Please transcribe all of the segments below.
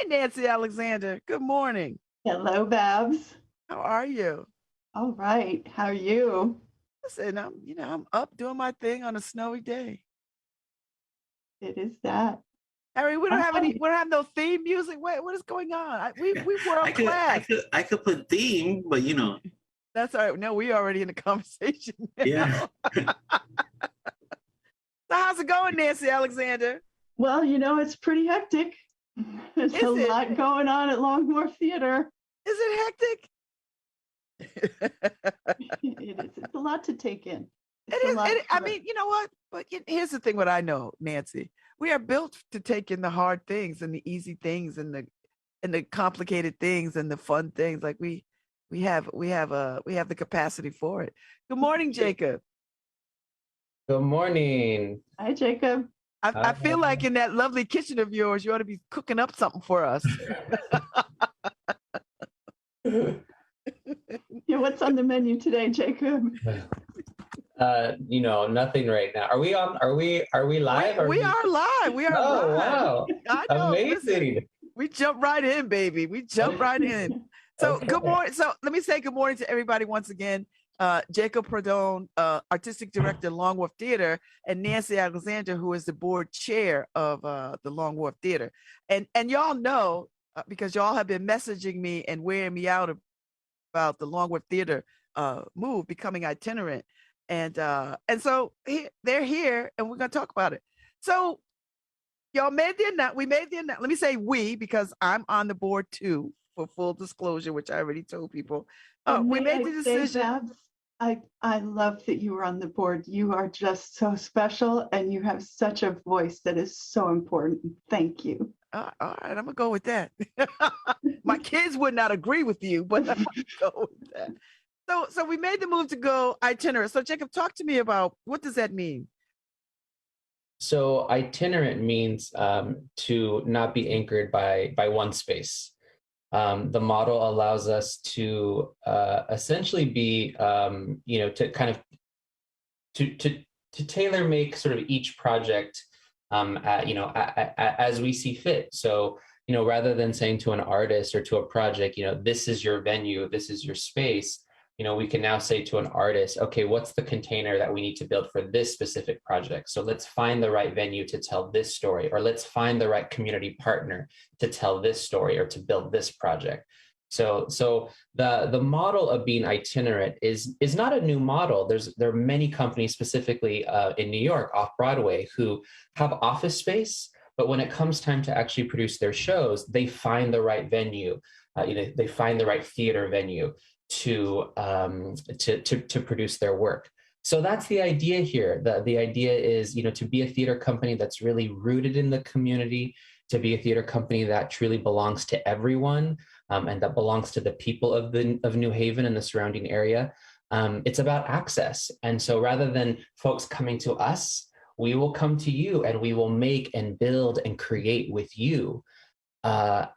Nancy Alexander. Good morning. Hello, Babz. How are you? All right. How are you? Listen, I'm up doing my thing on a snowy day. It is that. Harry, we don't I'm have fine. we don't have no theme music. What is going on? We I world could, I class. could, I could put theme, but That's all right. No, we already in the conversation yeah. now. So how's it going, Nancy Alexander? Well, it's pretty hectic. There's a Is it? lot going on at Wharf Theater. Is it hectic? It is. It's a lot to take in. It It's a is. lot. I mean, you know what? But here's the thing: what I know, Nancy, we are built to take in the hard things and the easy things and the complicated things and the fun things. Like we have the capacity for it. Good morning, Jacob. Good morning. Hi, Jacob. I feel like in that lovely kitchen of yours, you ought to be cooking up something for us. Yeah, what's on the menu today, Jacob? Nothing right now. Are we on? Are we live? We are live. We are Oh, live. wow. I know. Amazing. Listen, we jump right in, baby. We jump right in. So Okay. Good morning. So let me say good morning to everybody once again. Jacob Perdone, artistic director, Long Wharf Theater, and Nancy Alexander, who is the board chair of the Long Wharf Theater. And y'all know, because y'all have been messaging me and wearing me out about the Long Wharf Theater move, becoming itinerant. And so they're here, and we're going to talk about it. So y'all made the announcement. We made the announcement. Let me say we, because I'm on the board too, for full disclosure, which I already told people. We made the decision. Babz, I love that you were on the board. You are just so special, and you have such a voice that is so important. Thank you. All right, I'm gonna go with that. My kids would not agree with you, but I'm gonna go with that. So we made the move to go itinerant. So Jacob, talk to me about what does that mean? So itinerant means to not be anchored by one space. The model allows us to essentially be, to kind of to tailor make sort of each project, as we see fit. So, rather than saying to an artist or to a project, this is your venue, this is your space, we can now say to an artist, okay, what's the container that we need to build for this specific project? So let's find the right venue to tell this story, or let's find the right community partner to tell this story or to build this project. So the model of being itinerant is not a new model. There are many companies, specifically in New York, off Broadway, who have office space, but when it comes time to actually produce their shows, they find the right venue. They find the right theater venue to produce their work. So that's the idea here. The idea is, to be a theater company that's really rooted in the community, to be a theater company that truly belongs to everyone, and that belongs to the people of New Haven and the surrounding area. It's about access. And so rather than folks coming to us, we will come to you, and we will make and build and create with you. Across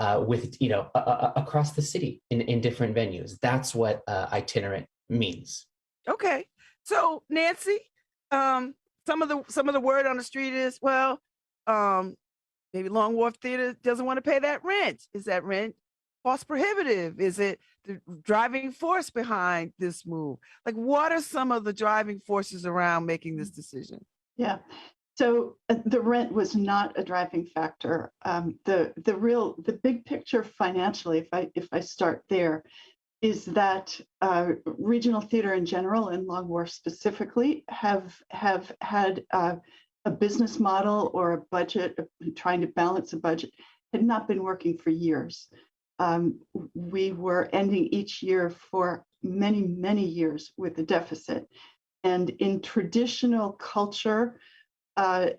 the city in different venues. That's what itinerant means. Okay, so Nancy, some of the word on the street is, well, maybe Long Wharf Theater doesn't want to pay that rent. Is that rent cost prohibitive? Is it the driving force behind this move? Like, what are some of the driving forces around making this decision? Yeah. So the rent was not a driving factor. The big picture financially, if I start there, is that regional theater in general and Long Wharf specifically have had a business model or a budget, trying to balance a budget, had not been working for years. We were ending each year for many, many years with a deficit. And in traditional culture,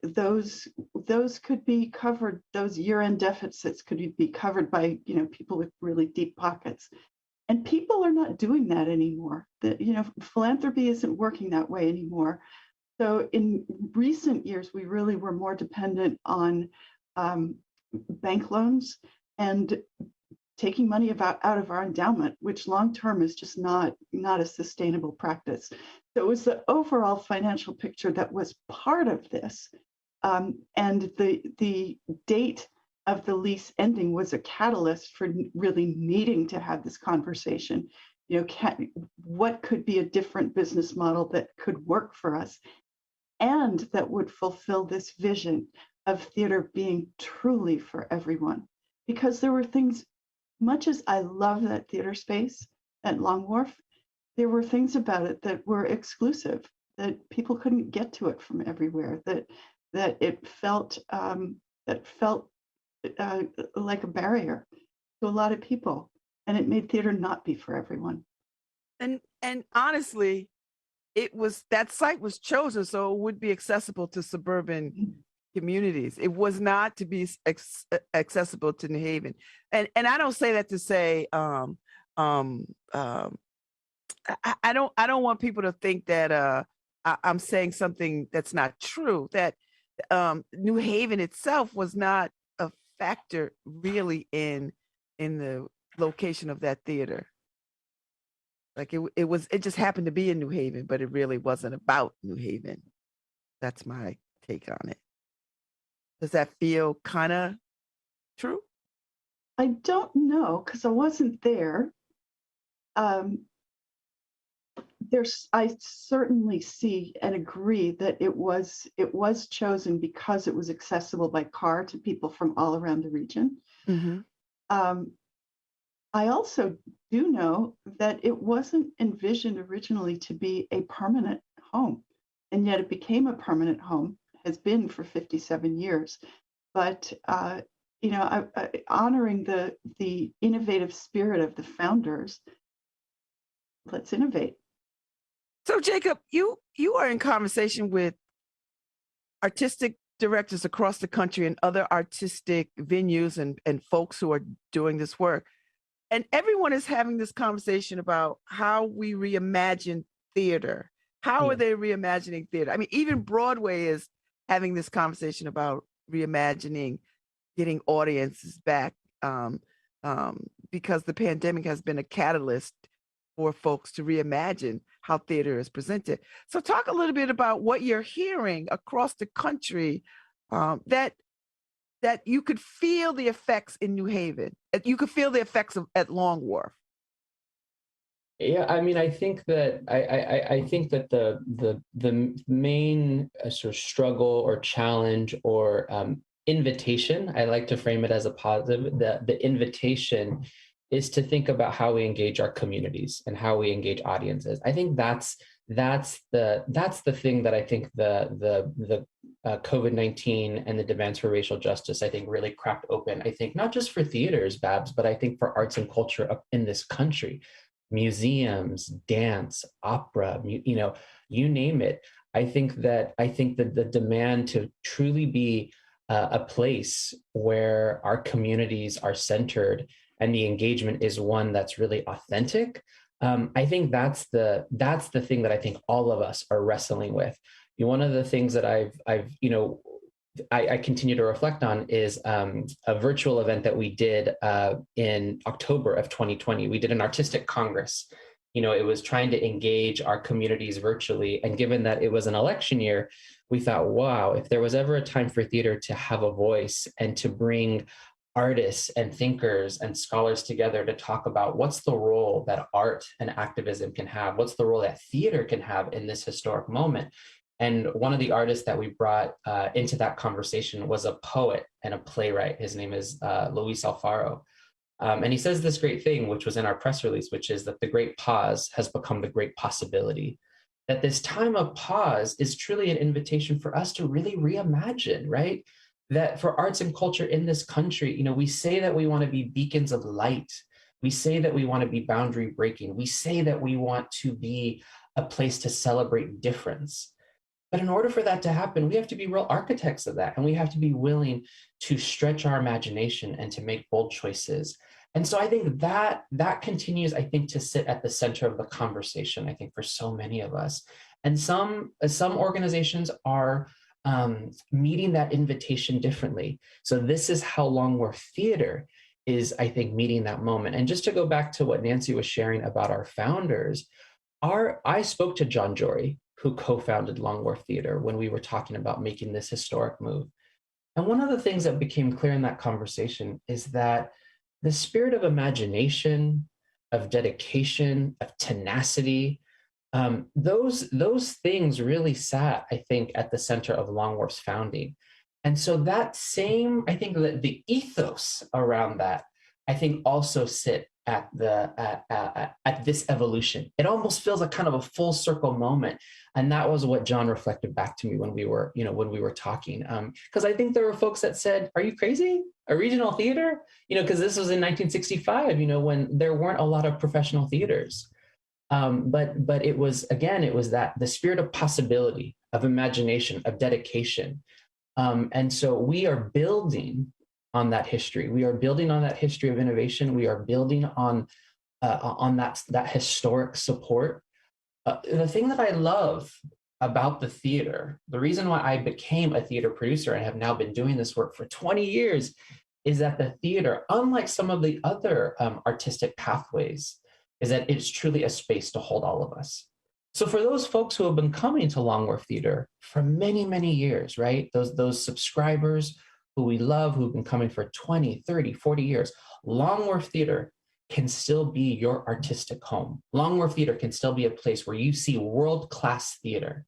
those could be covered. Those year-end deficits could be covered by people with really deep pockets, and people are not doing that anymore. Philanthropy isn't working that way anymore. So in recent years, we really were more dependent on bank loans and taking money out of our endowment, which long-term is just not a sustainable practice. So it was the overall financial picture that was part of this. And the date of the lease ending was a catalyst for really needing to have this conversation. You know, what could be a different business model that could work for us and that would fulfill this vision of theater being truly for everyone? Because there were things, much as I love that theater space at Long Wharf, there were things about it that were exclusive, that people couldn't get to it from everywhere, that it felt like a barrier to a lot of people, and it made theater not be for everyone. And honestly, that site was chosen so it would be accessible to suburban communities. It was not to be accessible to New Haven. And I don't say that to say I don't want people to think that I'm saying something that's not true, that New Haven itself was not a factor really in the location of that theater. Like it just happened to be in New Haven, but it really wasn't about New Haven. That's my take on it. Does that feel kind of true? I don't know, because I wasn't there. I certainly see and agree that it was chosen because it was accessible by car to people from all around the region. Mm-hmm. I also do know that it wasn't envisioned originally to be a permanent home, and yet it became a permanent home, has been for 57 years. But you know, honoring the innovative spirit of the founders, let's innovate. So Jacob, you are in conversation with artistic directors across the country and other artistic venues and folks who are doing this work. And everyone is having this conversation about how we reimagine theater. How are they reimagining theater? I mean, even Broadway is having this conversation about reimagining, getting audiences back, because the pandemic has been a catalyst for folks to reimagine how theater is presented. So talk a little bit about what you're hearing across the country, that you could feel the effects in New Haven. You could feel the effects at Long Wharf. Yeah, I mean, I think that I think that the main sort of struggle or challenge or invitation, I like to frame it as a positive. The invitation is to think about how we engage our communities and how we engage audiences. I think that's the thing that I think the COVID-19 and the demands for racial justice, I think, really cracked open. I think not just for theaters, Babz, but I think for arts and culture up in this country, museums, dance, opera, you know, you name it. I think that the demand to truly be a place where our communities are centered and the engagement is one that's really authentic. I think that's the thing that I think all of us are wrestling with. You know, one of the things that I continue to reflect on is a virtual event that we did in October of 2020. We did an artistic congress. You know, it was trying to engage our communities virtually. And given that it was an election year, we thought, wow, if there was ever a time for theater to have a voice and to bring artists and thinkers and scholars together to talk about what's the role that art and activism can have, what's the role that theater can have in this historic moment. And one of the artists that we brought into that conversation was a poet and a playwright. His name is Luis Alfaro. And he says this great thing, which was in our press release, which is that the great pause has become the great possibility. That this time of pause is truly an invitation for us to really reimagine, right? That for arts and culture in this country, you know, we say that we want to be beacons of light. We say that we want to be boundary breaking. We say that we want to be a place to celebrate difference. But in order for that to happen, we have to be real architects of that. And we have to be willing to stretch our imagination and to make bold choices. And so I think that continues, I think, to sit at the center of the conversation, I think, for so many of us. And some organizations are meeting that invitation differently. So this is how Long Wharf Theater is, I think, meeting that moment. And just to go back to what Nancy was sharing about our founders, I spoke to John Jory, who co-founded Long Wharf Theater, when we were talking about making this historic move. And one of the things that became clear in that conversation is that the spirit of imagination, of dedication, of tenacity, those things really sat, I think, at the center of Long Wharf's founding. And so that same, I think that the ethos around that, I think also sit at the at this evolution. It almost feels like kind of a full circle moment. And that was what John reflected back to me when we were, when we were talking. Because I think there were folks that said, "Are you crazy? A regional theater?" Because this was in 1965, when there weren't a lot of professional theaters. But it was, again, it was that the spirit of possibility, of imagination, of dedication. And so we are building on that history. We are building on that history of innovation. We are building on that historic support. The thing that I love about the theater, the reason why I became a theater producer and have now been doing this work for 20 years, is that the theater, unlike some of the other artistic pathways, is that it's truly a space to hold all of us. So for those folks who have been coming to Long Wharf Theater for many, many years, right? Those subscribers who we love, who've been coming for 20, 30, 40 years, Long Wharf Theater can still be your artistic home. Long Wharf Theater can still be a place where you see world-class theater.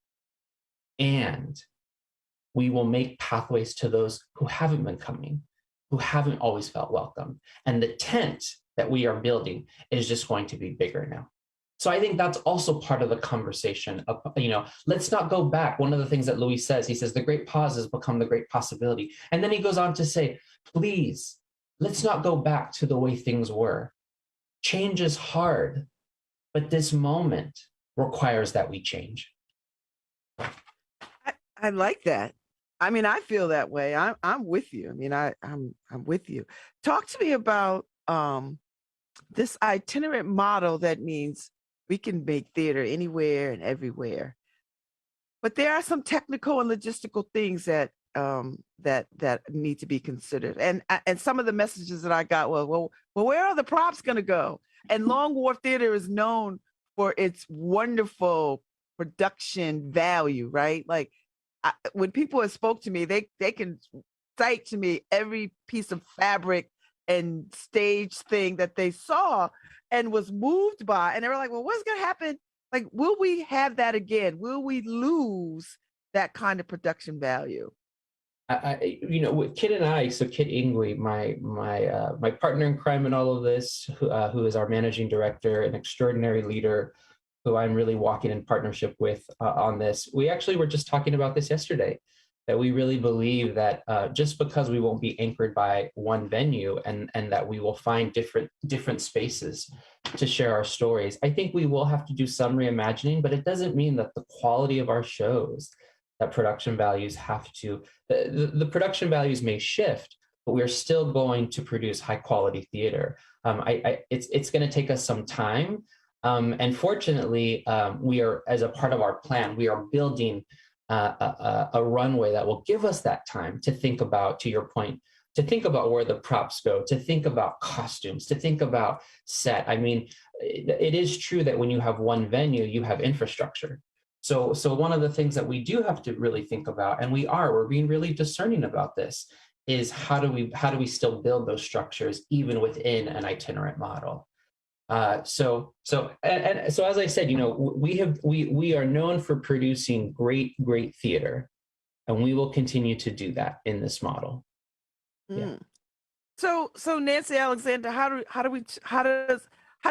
And we will make pathways to those who haven't been coming, who haven't always felt welcome. And the tent that we are building is just going to be bigger now. So I think that's also part of the conversation of, let's not go back. One of the things that Louis says, he says, the great pause has become the great possibility. And then he goes on to say, please, let's not go back to the way things were. Change is hard, but this moment requires that we change. I like that. I mean, I feel that way. I'm with you. I mean, I'm with you. Talk to me about this itinerant model that means we can make theater anywhere and everywhere. But there are some technical and logistical things that that need to be considered. And some of the messages that I got were, well, where are the props going to go? And Long Wharf Theater is known for its wonderful production value, right? Like when people have spoke to me, they can cite to me every piece of fabric and stage thing that they saw and was moved by. And they were like, well, what's going to happen? Like, will we have that again? Will we lose that kind of production value? With Kit and I, so Kit Ingwe, my partner in crime in all of this, who is our managing director, an extraordinary leader, who I'm really walking in partnership with on this. We actually were just talking about this yesterday, that we really believe that just because we won't be anchored by one venue and that we will find different spaces to share our stories, I think we will have to do some reimagining, but it doesn't mean that the quality of our shows, that production values have to, the production values may shift, but we're still going to produce high quality theater. It's going to take us some time. And fortunately, we are, as a part of our plan, we are building a runway that will give us that time to think about, to your point, to think about where the props go, to think about costumes, to think about set. I mean, it is true that when you have one venue, you have infrastructure. So one of the things that we do have to really think about, and we're being really discerning about this, is how do we still build those structures even within an itinerant model? So as I said, we are known for producing great theater, and we will continue to do that in this model. Yeah. So Nancy Alexander, how do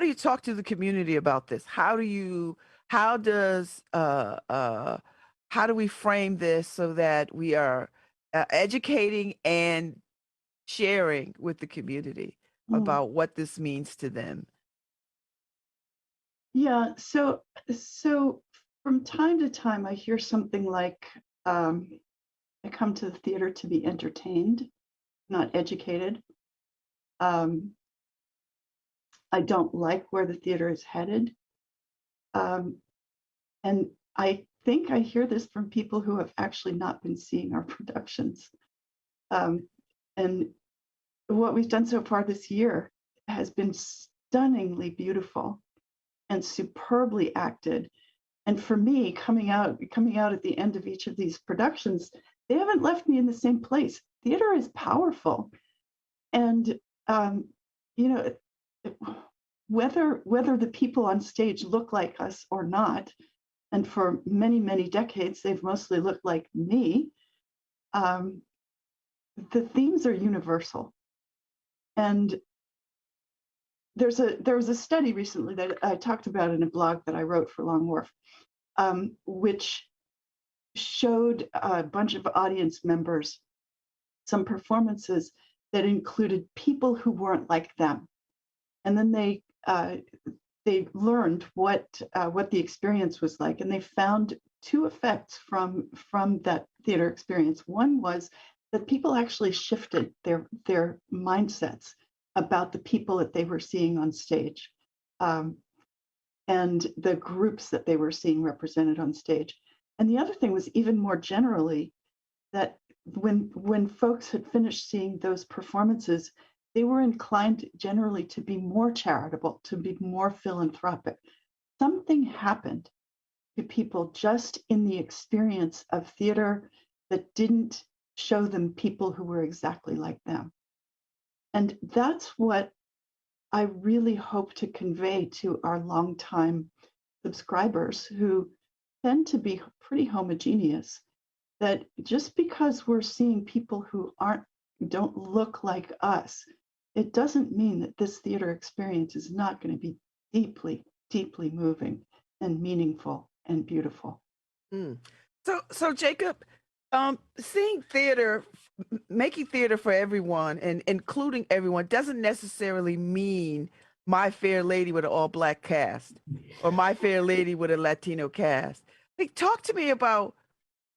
you talk to the community about this? How do we frame this so that we are educating and sharing with the community about what this means to them? Yeah, so from time to time, I hear something like, I come to the theater to be entertained, not educated. I don't like where the theater is headed. And I think I hear this from people who have actually not been seeing our productions. And what we've done so far this year has been stunningly beautiful and superbly acted. And for me, coming out at the end of each of these productions, they haven't left me in the same place. theater is powerful. And, you know, whether the people on stage look like us or not, and for many, many decades, they've mostly looked like me, the themes are universal. And there was a study recently that I talked about in a blog that I wrote for Long Wharf, which showed a bunch of audience members some performances that included people who weren't like them, and then they learned what the experience was like, and they found two effects from that theater experience. One was that people actually shifted their mindsets about the people that they were seeing on stage, and the groups that they were seeing represented on stage. And the other thing was, even more generally, that when folks had finished seeing those performances, they were inclined generally to be more charitable, to be more philanthropic. Something happened to people just in the experience of theater that didn't show them people who were exactly like them. And that's what I really hope to convey to our longtime subscribers, who tend to be pretty homogeneous, that just because we're seeing people who don't look like us, it doesn't mean that this theater experience is not going to be deeply, deeply moving and meaningful and beautiful. Mm. So Jacob, seeing theater, making theater for everyone and including everyone doesn't necessarily mean My Fair Lady with an all-black cast or My Fair Lady with a Latino cast. Like, talk to me about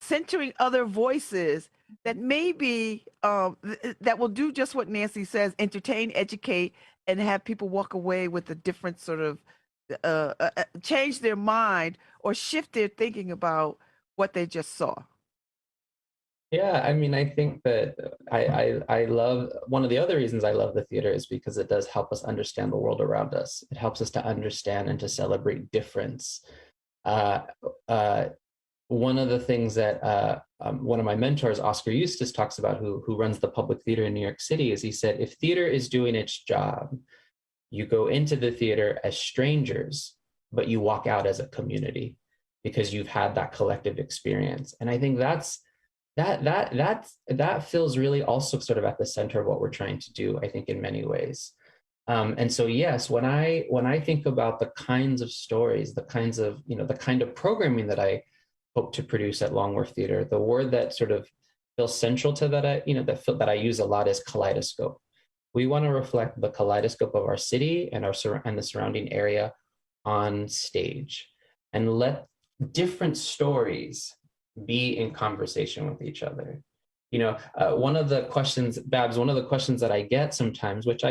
centering other voices that maybe that will do just what Nancy says: entertain, educate, and have people walk away with a different sort of change their mind or shift their thinking about what they just saw. Yeah, I mean, I think that I love, one of the other reasons I love the theater is because it does help us understand the world around us. It helps us to understand and to celebrate difference. One of the things that one of my mentors, Oscar Eustis, talks about, who runs the public theater in New York City, is he said, if theater is doing its job, you go into the theater as strangers, but you walk out as a community because you've had that collective experience. And I think that feels really also sort of at the center of what we're trying to do, I think, in many ways. And so, yes, when I think about the kinds of stories, the kind of programming that I hope to produce at Long Wharf Theater, the word that sort of feels central to that, that I use a lot, is kaleidoscope. We want to reflect the kaleidoscope of our city and the surrounding area on stage, and let different stories be in conversation with each other. One of the questions, Babz, that I get sometimes, which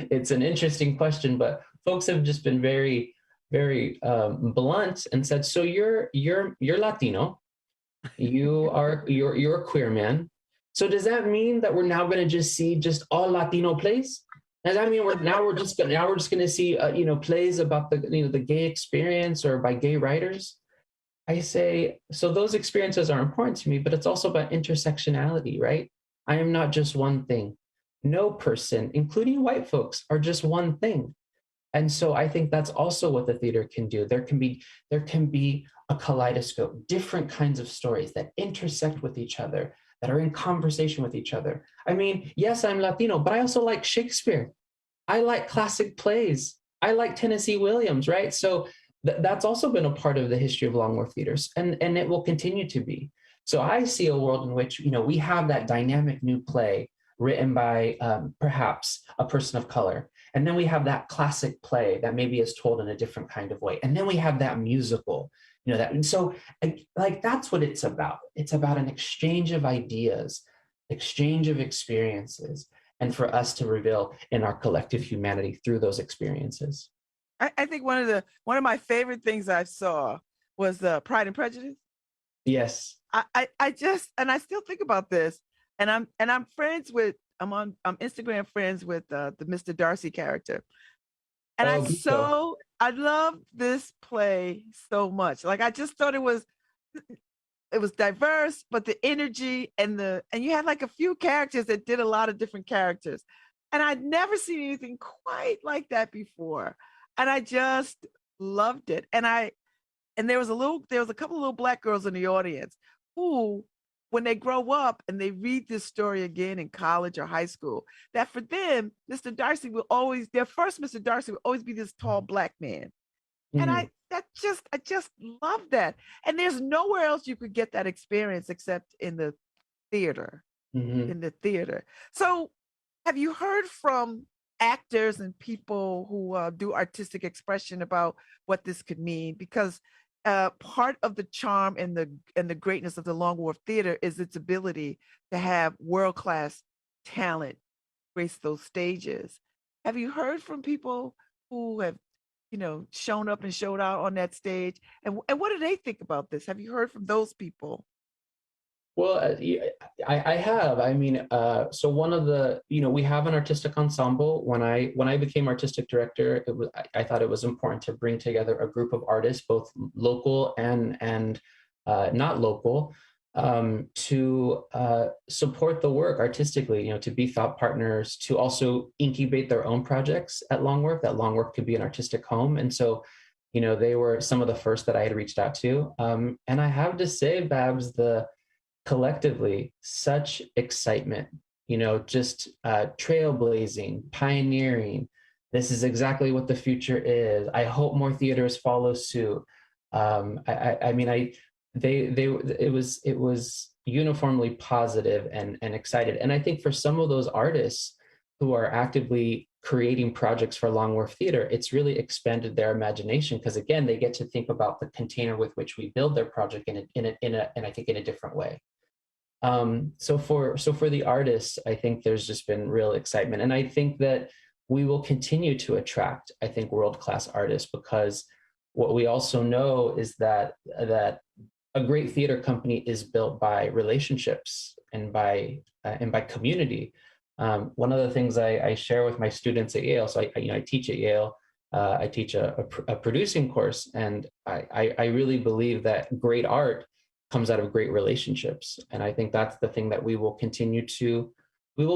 it's an interesting question, but folks have just been very, very blunt and said, so you're Latino, you're a queer man. So does that mean that we're now going to just see just all Latino plays? Does that mean we're just going to see plays about the gay experience or by gay writers? I say, so those experiences are important to me, but it's also about intersectionality, right? I am not just one thing. No person, including white folks, are just one thing. And so I think that's also what the theater can do. There can be a kaleidoscope, different kinds of stories that intersect with each other, that are in conversation with each other. I mean, yes, I'm Latino, but I also like Shakespeare. I like classic plays. I like Tennessee Williams, right? So that's also been a part of the history of Long Wharf theaters, and it will continue to be. So I see a world in which we have that dynamic new play written by perhaps a person of color, and then we have that classic play that maybe is told in a different kind of way, and then we have that musical, and so like that's what it's about. It's about an exchange of ideas, exchange of experiences, and for us to reveal in our collective humanity through those experiences. I think one of my favorite things I saw was Pride and Prejudice. Yes. I still think about this, and I'm on Instagram friends with the Mr. Darcy character. And I love this play so much. Like, I just thought it was it was diverse, but the energy and you had like a few characters that did a lot of different characters. And I'd never seen anything quite like that before. And I just loved it. And there was a couple of little Black girls in the audience who, when they grow up and they read this story again in college or high school, that for them, their first Mr. Darcy will always be this tall Black man. And Mhm. I just love that. And there's nowhere else you could get that experience except in the theater, Mhm. So have you heard from actors and people who do artistic expression about what this could mean? Because part of the charm and the greatness of the Long Wharf Theater is its ability to have world-class talent grace those stages. Have you heard from people who have, shown up and showed out on that stage? And what do they think about this? Have you heard from those people? Well, I have. I mean, so one of the, we have an artistic ensemble. When I became artistic director, I thought it was important to bring together a group of artists, both local and not local, to support the work artistically. To be thought partners, to also incubate their own projects at Long Wharf. That Long Wharf could be an artistic home, and so. They were some of the first that I had reached out to. And I have to say, Babz, collectively such excitement, just trailblazing, pioneering. This is exactly what the future is. I hope more theaters follow suit. I mean, it was uniformly positive and excited. And I think for some of those artists who are actively creating projects for Long Wharf Theater, it's really expanded their imagination, because again, they get to think about the container with which we build their project and I think in a different way. So for the artists, I think there's just been real excitement, and I think that we will continue to attract, I think, world-class artists, because what we also know is that a great theater company is built by relationships and by community. One of the things I share with my students at Yale, so I teach at Yale. I teach a producing course, and I really believe that great art comes out of great relationships. And I think that's the thing that we will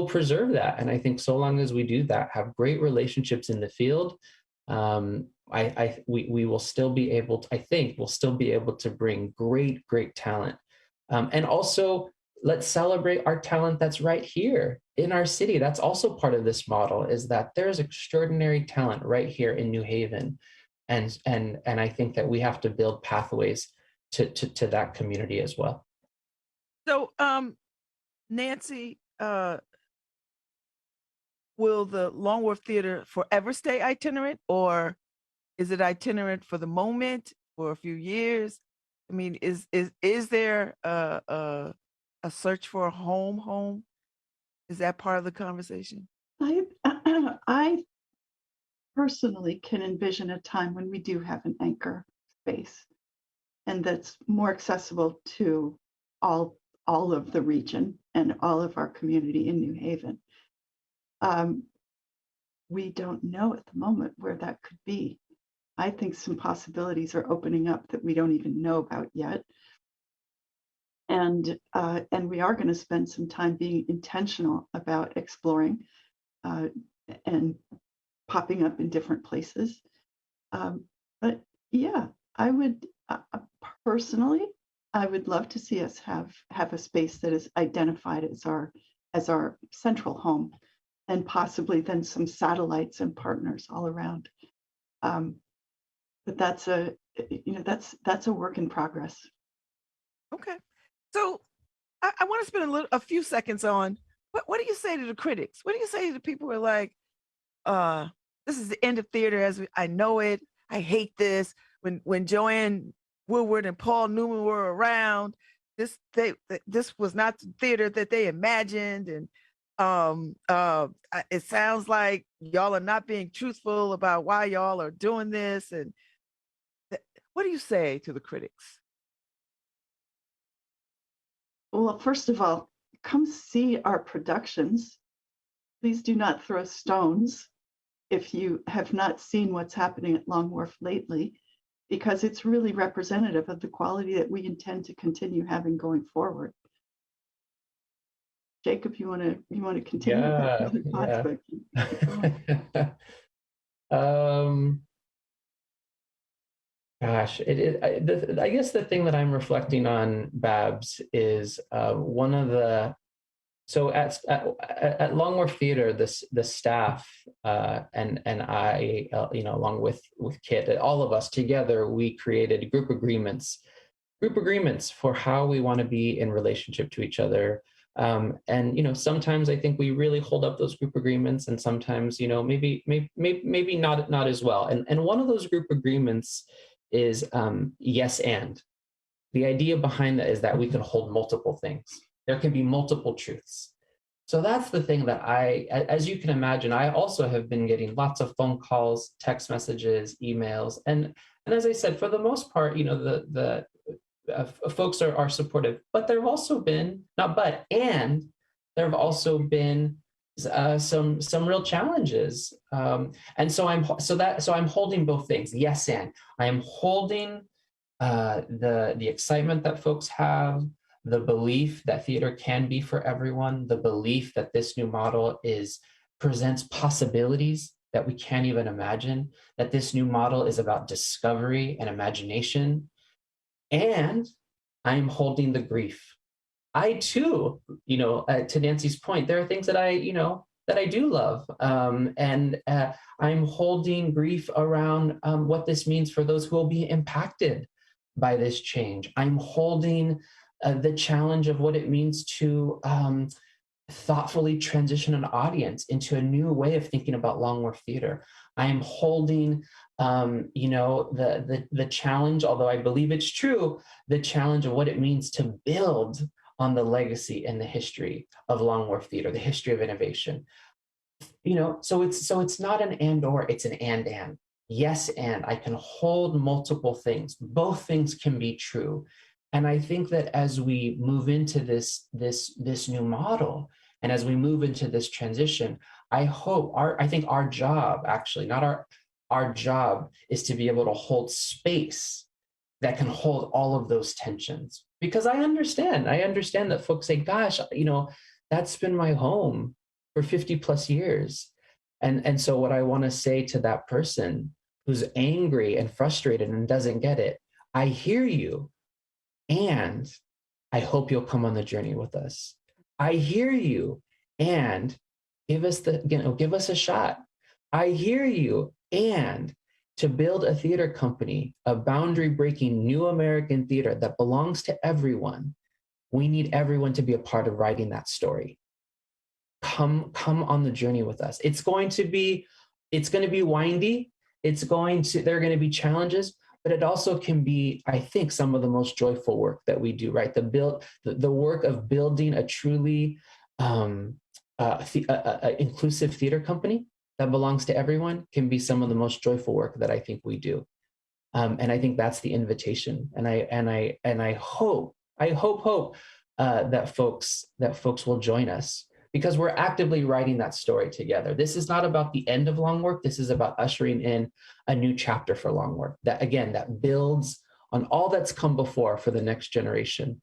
preserve that. And I think so long as we do that, have great relationships in the field, we will still be able to, I think we'll still be able to bring great talent. And also let's celebrate our talent that's right here in our city. That's also part of this model, is that there's extraordinary talent right here in New Haven. And I think that we have to build pathways to that community as well. So, Nancy, will the Long Wharf Theater forever stay itinerant, or is it itinerant for the moment, for a few years? I mean, is there a search for a home? Is that part of the conversation? I personally can envision a time when we do have an anchor space, and that's more accessible to all of the region and all of our community in New Haven. We don't know at the moment where that could be. I think some possibilities are opening up that we don't even know about yet. And we are going to spend some time being intentional about exploring and popping up in different places. But yeah, I would personally, I would love to see us have a space that is identified as our central home, and possibly then some satellites and partners all around. But that's a work in progress. Okay. So I want to spend a few seconds on what do you say to the critics? What do you say to the people who are like, this is the end of theater as I know it. I hate this. When Joanne Woodward and Paul Newman were around, this was not the theater that they imagined, and it sounds like y'all are not being truthful about why y'all are doing this. And what do you say to the critics? Well, first of all, come see our productions. Please do not throw stones if you have not seen what's happening at Long Wharf lately. because it's really representative of the quality that we intend to continue having going forward. Jacob, you want to continue? Yeah, Thoughts, but keep going. Gosh, it is. I guess the thing that I'm reflecting on, Babz, is one of the. So at Long Wharf Theater, the staff and I, along with Kit, all of us together, we created group agreements for how we want to be in relationship to each other. And sometimes I think we really hold up those group agreements, and sometimes maybe not as well. And one of those group agreements is yes and. The idea behind that is that we can hold multiple things. There can be multiple truths. So that's the thing that as you can imagine, I also have been getting lots of phone calls, text messages, emails, and as I said, for the most part, the folks are supportive. But there have also been there have also been some real challenges, and so I'm holding both things. Yes, and I am holding the excitement that folks have, the belief that theater can be for everyone, the belief that this new model presents possibilities that we can't even imagine, that this new model is about discovery and imagination. And I'm holding the grief. I too, to Nancy's point, there are things that I do love. And I'm holding grief around what this means for those who will be impacted by this change. I'm holding the challenge of what it means to thoughtfully transition an audience into a new way of thinking about Long Wharf Theater. I am holding, the challenge, although I believe it's true, the challenge of what it means to build on the legacy and the history of Long Wharf Theater, the history of innovation. So it's not an and or, it's an and. Yes, and I can hold multiple things. Both things can be true. And I think that as we move into this new model, and as we move into this transition, I think our job, actually, not our job, is to be able to hold space that can hold all of those tensions. Because I understand that folks say, gosh, that's been my home for 50 plus years. And so what I want to say to that person who's angry and frustrated and doesn't get it, I hear you. And I hope you'll come on the journey with us. I hear you, and give us a shot. I hear you, and to build a theater company, a boundary-breaking new American theater that belongs to everyone, we need everyone to be a part of writing that story. Come on the journey with us. It's going to be windy. There are going to be challenges, but it also can be, I think, some of the most joyful work that we do, right? The work of building a truly inclusive theater company that belongs to everyone can be some of the most joyful work that I think we do. And I think that's the invitation. And I hope that folks will join us, because we're actively writing that story together. This is not about the end of Long Wharf. This is about ushering in a new chapter for Long Wharf that builds on all that's come before for the next generation.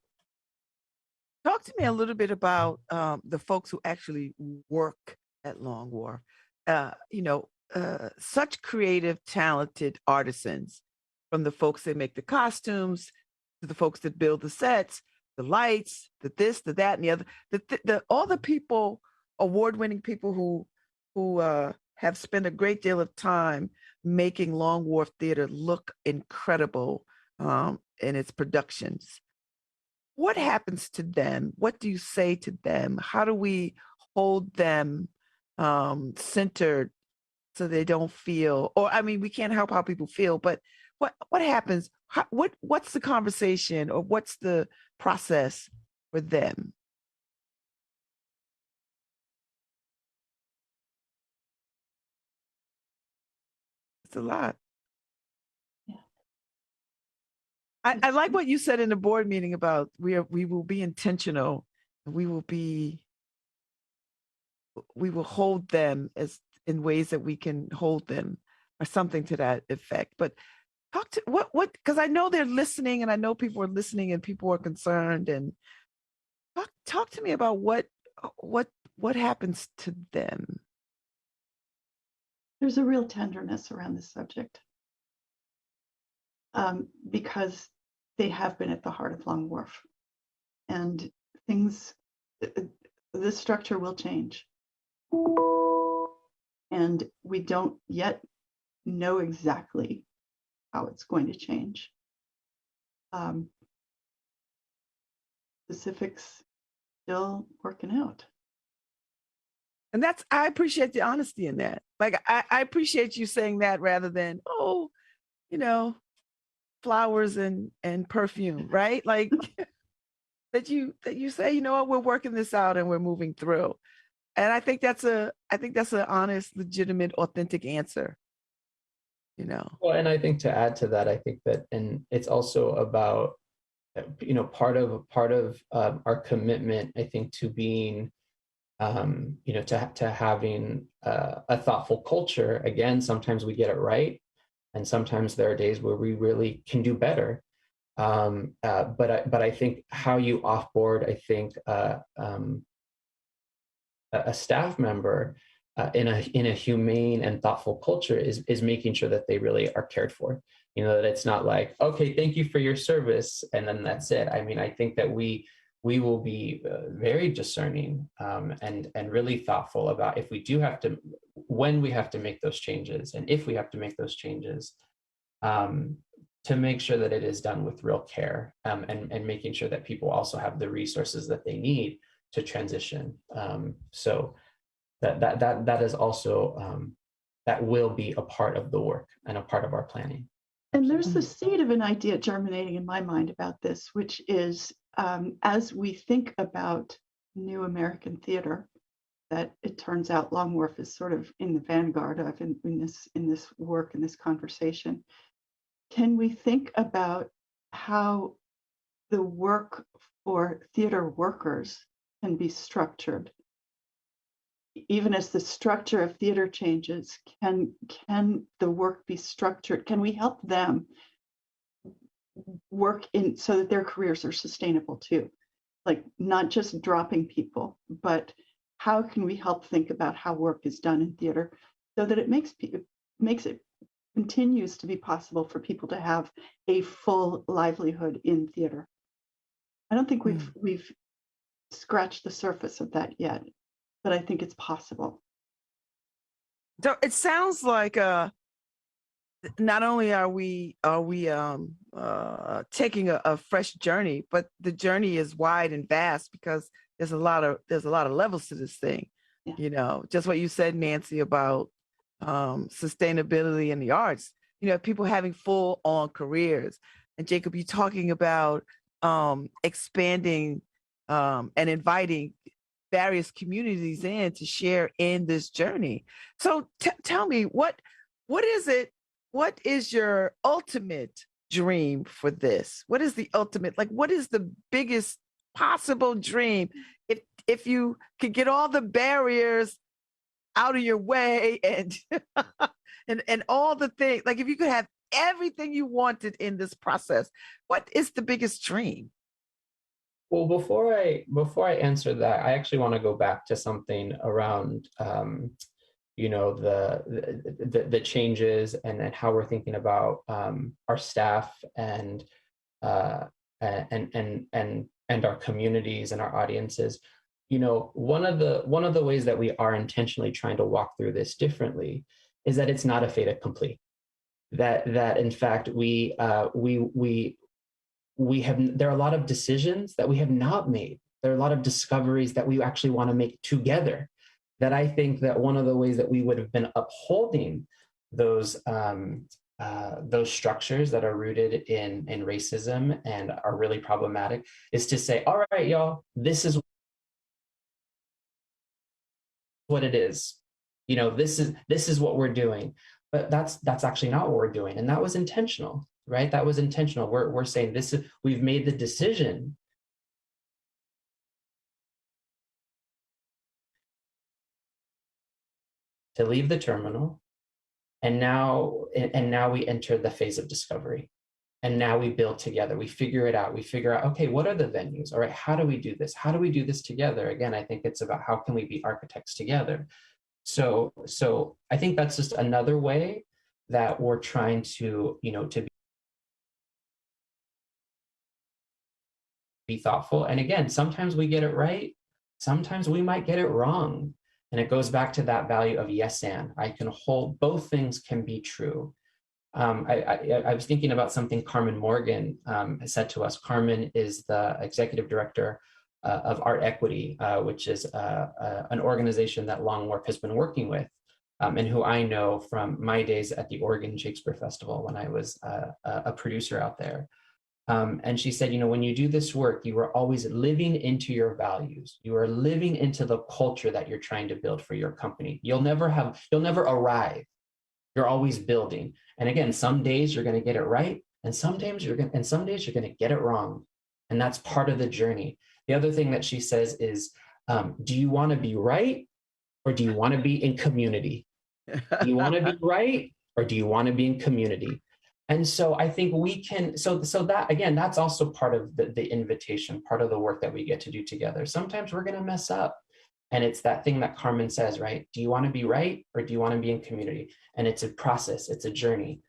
Talk to me a little bit about the folks who actually work at Long Wharf. Such creative, talented artisans, from the folks that make the costumes to the folks that build the sets, the lights, the this, the that, and the other. All the people, award-winning people who have spent a great deal of time making Long Wharf Theater look incredible in its productions. What happens to them? What do you say to them? How do we hold them centered so they don't feel, we can't help how people feel, but what happens? What's the conversation, or what's the process for them? It's a lot. Yeah. I like what you said in the board meeting about we will be intentional. We will hold them as in ways that we can hold them, or something to that effect. But talk to what, because I know they're listening and I know people are listening and people are concerned, and talk to me about what happens to them. There's a real tenderness around this subject because they have been at the heart of Long Wharf, and things, the structure will change. And we don't yet know exactly how it's going to change. Specifics still working out. And I appreciate the honesty in that. Like, I appreciate you saying that rather than, oh, you know, flowers and perfume, right? Like that you say, you know what, we're working this out and we're moving through. And I think that's an honest, legitimate, authentic answer, you know. Well, and I think to add to that, I think that, and it's also about, you know, part of our commitment, I think, to being, you know, to having a thoughtful culture. Again, sometimes we get it right, and sometimes there are days where we really can do better. But I think how you offboard, I think, a staff member in a humane and thoughtful culture is making sure that they really are cared for. You know, that it's not like, okay, thank you for your service, and then that's it. I mean, I think that we will be very discerning and really thoughtful about if we do have to, when we have to make those changes, and if we have to make those changes, to make sure that it is done with real care, and making sure that people also have the resources that they need to transition. So that is also, that will be a part of the work and a part of our planning. And there's the seed of an idea germinating in my mind about this, which is, as we think about new American theater, that it turns out Long Wharf is sort of in the vanguard of in this work, in this conversation. Can we think about how the work for theater workers can be structured? Even as the structure of theater changes, can the work be structured? Can we help them work in so that their careers are sustainable too? Like, not just dropping people, but how can we help think about how work is done in theater so that it makes it continues to be possible for people to have a full livelihood in theater? I don't think we've scratched the surface of that yet, but I think it's possible. So it sounds like not only are we taking a fresh journey, but the journey is wide and vast because there's a lot of levels to this thing. Yeah. You know, just what you said, Nancy, about sustainability in the arts. You know, people having full on careers, and Jacob, you talking about expanding and inviting various communities in to share in this journey. So tell me, what is it? What is your ultimate dream for this? What is the ultimate, like, what is the biggest possible dream? If you could get all the barriers out of your way and and all the things, like if you could have everything you wanted in this process, what is the biggest dream? Well, before I answer that, I actually want to go back to something around, you know, the changes and how we're thinking about our staff and our communities and our audiences. You know, one of the ways that we are intentionally trying to walk through this differently is that it's not a fait accompli. That in fact we have, there are a lot of decisions that we have not made. There are a lot of discoveries that we actually want to make together. That I think that one of the ways that we would have been upholding those structures that are rooted in racism and are really problematic is to say, all right, y'all, this is what it is. You know, this is what we're doing. But that's actually not what we're doing. And that was intentional, right? That was intentional. We're saying we've made the decision to leave the terminal And now we enter the phase of discovery. And now we build together. We figure it out. We figure out, okay, what are the venues? All right, how do we do this? How do we do this together? Again, I think it's about how can we be architects together? So I think that's just another way that we're trying to, to be thoughtful. And again, sometimes we get it right. Sometimes we might get it wrong. And it goes back to that value of yes and. I can hold, both things can be true. I was thinking about something Carmen Morgan has said to us. Carmen is the executive director of Art Equity, which is an organization that Long Wharf has been working with, and who I know from my days at the Oregon Shakespeare Festival when I was a producer out there. And she said, when you do this work, you are always living into your values. You are living into the culture that you're trying to build for your company. You'll never arrive. You're always building. And again, some days you're going to get it right, and some days you're going to get it wrong. And that's part of the journey. The other thing that she says is, do you want to be right, or do you want to be in community? Do you want to be right, or do you want to be in community? And so I think we can, so that, again, that's also part of the invitation, part of the work that we get to do together. Sometimes we're going to mess up. And it's that thing that Carmen says, right? Do you want to be right, or do you want to be in community? And it's a process, it's a journey.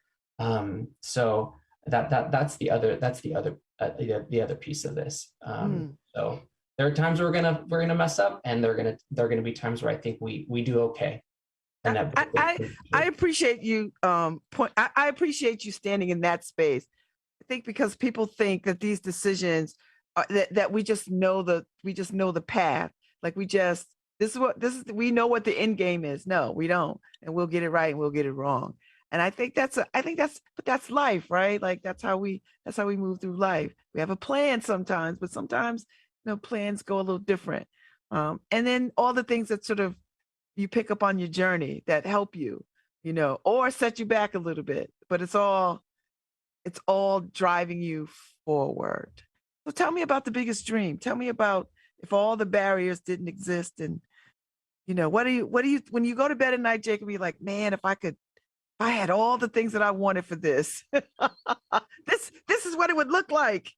So that's the other piece of this. So there are times we're gonna mess up, and there are gonna be times where I think we do okay. And I appreciate you I appreciate you standing in that space. I think because people think that these decisions are, that we just know the path. Like we know what the end game is. No, we don't. And we'll get it right and we'll get it wrong. And I think that's life, right? Like that's how we move through life. We have a plan sometimes, but sometimes, plans go a little different. And then all the things that sort of you pick up on your journey that help you, or set you back a little bit, but it's all driving you forward. So tell me about the biggest dream. Tell me about if all the barriers didn't exist, and what do you when you go to bed at night, Jacob, you're like, man, if I had all the things that I wanted for this, this is what it would look like.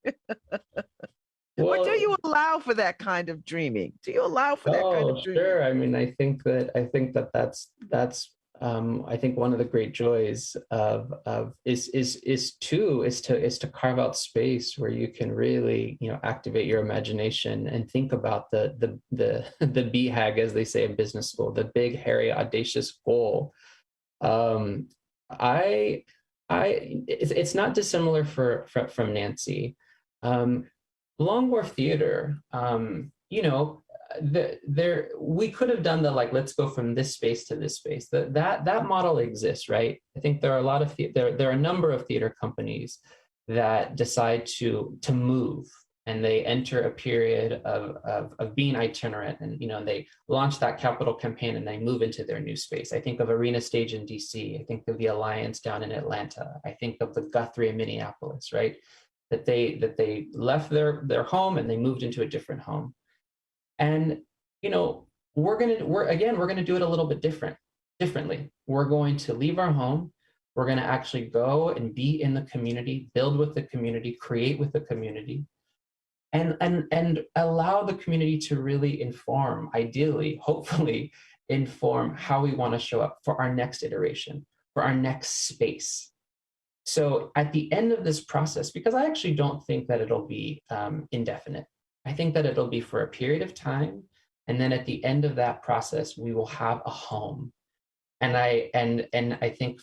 Or do you allow for that kind of dreaming? Do you allow for that kind of dreaming? Sure. I mean, I think that's I think one of the great joys is to carve out space where you can really, activate your imagination and think about the BHAG, as they say in business school, the big, hairy, audacious goal. It's not dissimilar from Nancy. Long Wharf Theater, we could have done let's go from this space to this space. That model exists, right? I think there are there are a number of theater companies that decide to move, and they enter a period of being itinerant, and they launch that capital campaign and they move into their new space. I think of Arena Stage in DC. I think of the Alliance down in Atlanta. I think of the Guthrie in Minneapolis, right? That they left their home and they moved into a different home. And we're gonna do it a little bit differently. We're going to leave our home. We're going to actually go and be in the community, build with the community, create with the community, and allow the community to really inform, ideally, hopefully, inform how we want to show up for our next iteration, for our next space. So at the end of this process, because I actually don't think that it'll be indefinite, I think that it'll be for a period of time. And then at the end of that process, we will have a home. And I think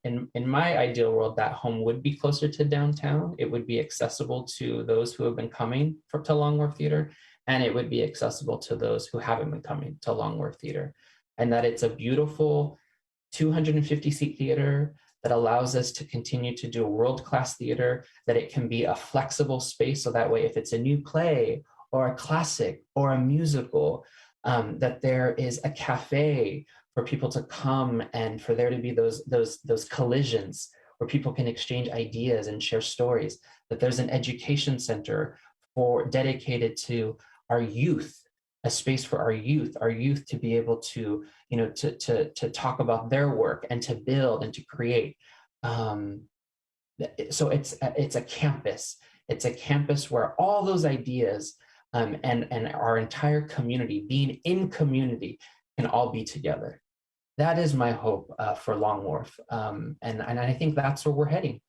in my ideal world, that home would be closer to downtown. It would be accessible to those who have been coming to Long Wharf Theater, and it would be accessible to those who haven't been coming to Long Wharf Theater. And that it's a beautiful 250-seat theater that allows us to continue to do world-class theater, that it can be a flexible space. So that way, if it's a new play or a classic or a musical, that there is a cafe for people to come and for there to be those collisions where people can exchange ideas and share stories, that there's an education center dedicated to our youth a space for our youth to be able to, to talk about their work and to build and to create. So it's a campus. It's a campus where all those ideas and our entire community, being in community, can all be together. That is my hope for Long Wharf. And I think that's where we're heading.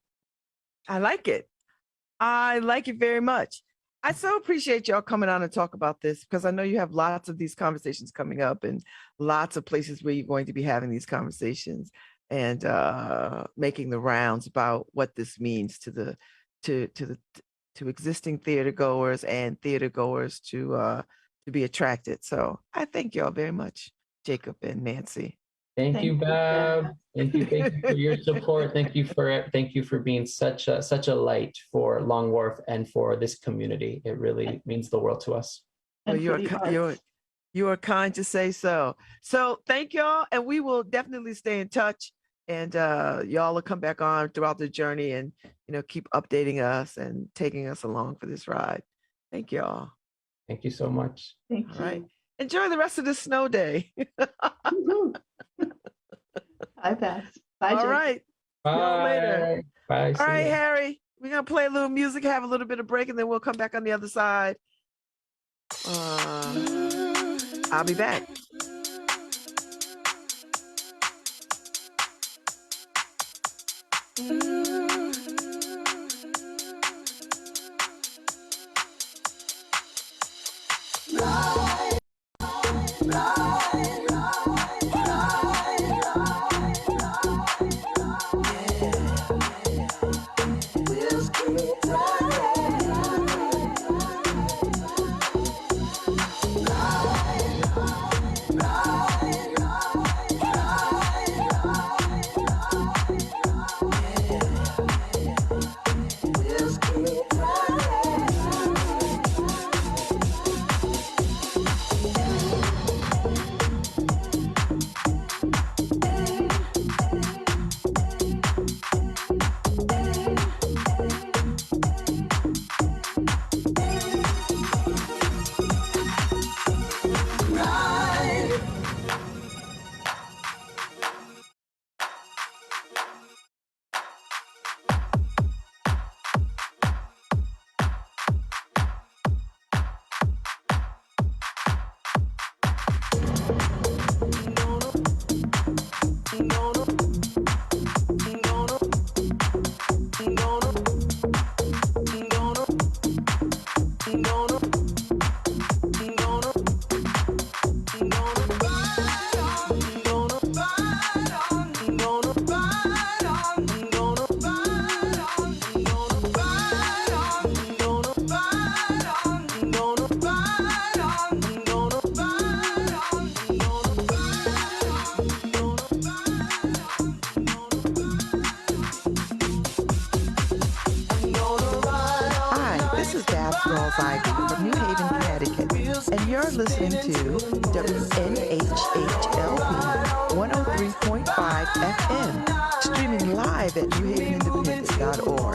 I like it. I like it very much. I so appreciate y'all coming on and talk about this, because I know you have lots of these conversations coming up and lots of places where you're going to be having these conversations and making the rounds about what this means to existing theater goers and theater goers to be attracted. So I thank y'all very much, Jacob and Nancy. Thank you, Babz. Thank you for your support. Thank you for being such a light for Long Wharf and for this community. It really means the world to us. Well, you are kind to say so. So thank y'all, and we will definitely stay in touch. And y'all will come back on throughout the journey and keep updating us and taking us along for this ride. Thank y'all. Thank you so much. Thank you. All right. Enjoy the rest of this snow day. Bye, Babz. Bye, All Jake. right. Bye. See y'all later. Bye. All right, Harry. We're gonna play a little music, have a little bit of break, and then we'll come back on the other side. I'll be back. From New Haven, Connecticut, and you're listening to WNHHLP 103.5 FM, streaming live at newhavenindependent.org.